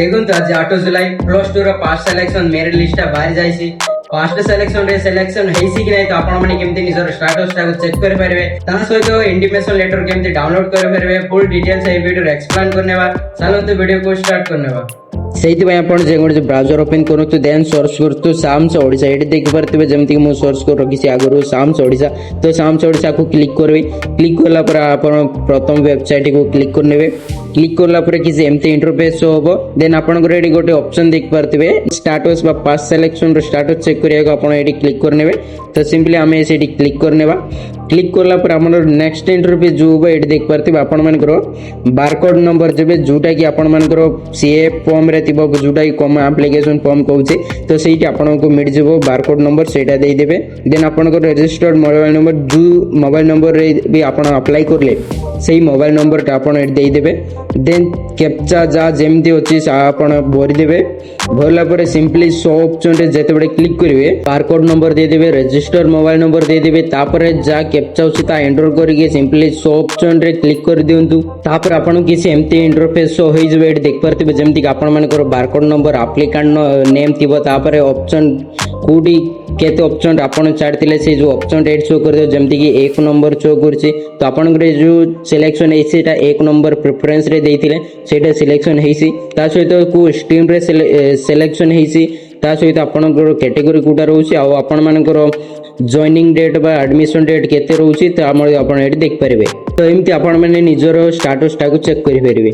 देखो आज 8 जुलाई plus two past selection merit list बाहरी जाइए फास्ट सिलेक्शन रे सिलेक्शन हेसी कि नहीं तो आपण माने केमती निजर स्टेटस टाको चेक कर परिबे ता सहित इंटिमेशन लेटर केमती डाउनलोड कर परिबे फुल डिटेल्स ए वीडियो एक्सप्लेन करनेबा चलो तो वीडियो को स्टार्ट करनेबा ସେଇଥିପାଇଁ ଆପଣ ଯେ ଗୋଟେ ବ୍ରାଉଜର ଓପନ୍ କରନ୍ତୁ ଦେନ୍ ସର୍ଚ୍ଚ କରନ୍ତୁ ସାମ୍ସ ଓଡ଼ିଶା ଏଠି ଦେଖିପାରୁଥିବେ ଯେମିତି କି ମୁଁ ସର୍ଚ୍ଚ କରି ରଖିଛି ଆଗରୁ ସାମ୍ସ ଓଡ଼ିଶା ତ ସାମ୍ସ ଓଡ଼ିଶାକୁ କ୍ଲିକ୍ କରିବେ କ୍ଲିକ୍ କଲା ପରେ ଆପଣ ପ୍ରଥମ ୱେବସାଇଟକୁ କ୍ଲିକ୍ କରିନେବେ କ୍ଲିକ୍ କଲା ପରେ କିଛି ଏମିତି ଇଣ୍ଟରଫେସ୍ ଶୋ ହେବ ଦେନ୍ ଆପଣଙ୍କର ଏଠି ଗୋଟେ ଅପସନ୍ ଦେଖିପାରୁଥିବେ ଷ୍ଟାଟସ୍ ବା ପାସ୍ ସିଲେକ୍ସନର ଷ୍ଟାଟସ୍ ଚେକ୍ କରିବାକୁ ଆପଣ ଏଠି କ୍ଲିକ୍ କରିନେବେ ତ ସିମ୍ପଲି ଆମେ ସେଠି କ୍ଲିକ୍ କରିନେବା କ୍ଲିକ୍ କଲା ପରେ ଆମର ନେକ୍ସଟ ଇଣ୍ଟରଫେସ୍ ଯେଉଁ ହେବ ଏଠି ଦେଖିପାରୁଥିବେ ଆପଣମାନଙ୍କର ବାରକୋଡ୍ ନମ୍ବର ଦେବେ ଯେଉଁଟାକି ଆପଣମାନଙ୍କର ସିଏ ଫର୍ମରେ ଥିବ ଯେଉଁଟାକି କମ୍ ଆପ୍ଲିକେସନ୍ ଫର୍ମ କହୁଛେ ତ ସେଇଠି ଆପଣଙ୍କୁ ମିଳିଯିବ ବାରକୋଡ୍ ନମ୍ବର ସେଇଟା ଦେଇଦେବେ ଦେନ୍ ଆପଣଙ୍କର ରେଜିଷ୍ଟର୍ଡ ମୋବାଇଲ୍ ନମ୍ବର ଯେଉଁ ମୋବାଇଲ୍ ନମ୍ବରରେ ବି ଆପଣ ଆପ୍ଲାଏ କଲେ ସେଇ ମୋବାଇଲ୍ ନମ୍ବରଟା ଆପଣ ଏଠି ଦେଇଦେବେ ଦେନ୍ କ୍ୟାପଚା ଯାହା ଯେମିତି ଅଛି ଆପଣ ଭରିଦେବେ ଭରିଲା ପରେ ସିମ୍ପଲି ସୋ ଅପସନ୍ରେ ଯେତେବେଳେ କ୍ଲିକ୍ କରିବେ ବାରକୋଡ୍ ନମ୍ବର ଦେଇଦେବେ ରେଜିଷ୍ଟର୍ଡ ମୋବାଇଲ୍ ନମ୍ବର ଦେଇଦେବେ ତାପରେ ଯାହା କ୍ୟାପଚା ଅଛି ତା ଏଣ୍ଟର କରିକି ସିମ୍ପଲି ସୋ ଅପସନ୍ରେ କ୍ଲିକ୍ କରିଦିଅନ୍ତୁ ତାପରେ ଆପଣଙ୍କୁ କିଛି ଏମିତି ଇଣ୍ଟରଫେସ୍ ଶୋ ହେଇଯିବ ଏଠି ଦେଖିପାରୁଥିବେ ଯେମିତିକି ଆପଣମାନଙ୍କର ବାରକୋଡ୍ ନମ୍ବର ଆପ୍ଲିକାଣ୍ଟ ନେମ୍ ଥିବ ତାପରେ ଅପସନ୍ କେଉଁଠି କେତେ ଅପସନ୍ ଆପଣ ଛାଡ଼ିଥିଲେ ସେଇ ଯେଉଁ ଅପସନ୍ଟା ଏଠି ଶୋ କରିଦେବ ଯେମିତିକି 1 ନମ୍ବର ଶୋ କରୁଛି ତ ଆପଣଙ୍କର ଯେଉଁ ସିଲେକ୍ସନ୍ ହେଇଛି ସେଇଟା 1 ନମ୍ବର ପ୍ରିଫରେନ୍ସରେ ଦେଇଥିଲେ ସେଇଟା ସିଲେକ୍ସନ୍ ହେଇଛି ତା ସହିତ କେଉଁ ଷ୍ଟ୍ରିମ୍ରେ ସିଲେକ୍ସନ୍ ହେଇଛି ତା ସହିତ ଆପଣଙ୍କର କ୍ୟାଟେଗୋରୀ କେଉଁଟା ରହୁଛି ଆଉ ଆପଣମାନଙ୍କର ଜଏନିଂ ଡେଟ୍ ବା ଆଡମିସନ୍ ଡେଟ୍ କେତେ ରହୁଛି ତ ଆପଣ ଏଠି ଦେଖିପାରିବେ ତ ଏମିତି ଆପଣମାନେ ନିଜର ଷ୍ଟାଟସ୍ଟାକୁ ଚେକ୍ କରିପାରିବେ।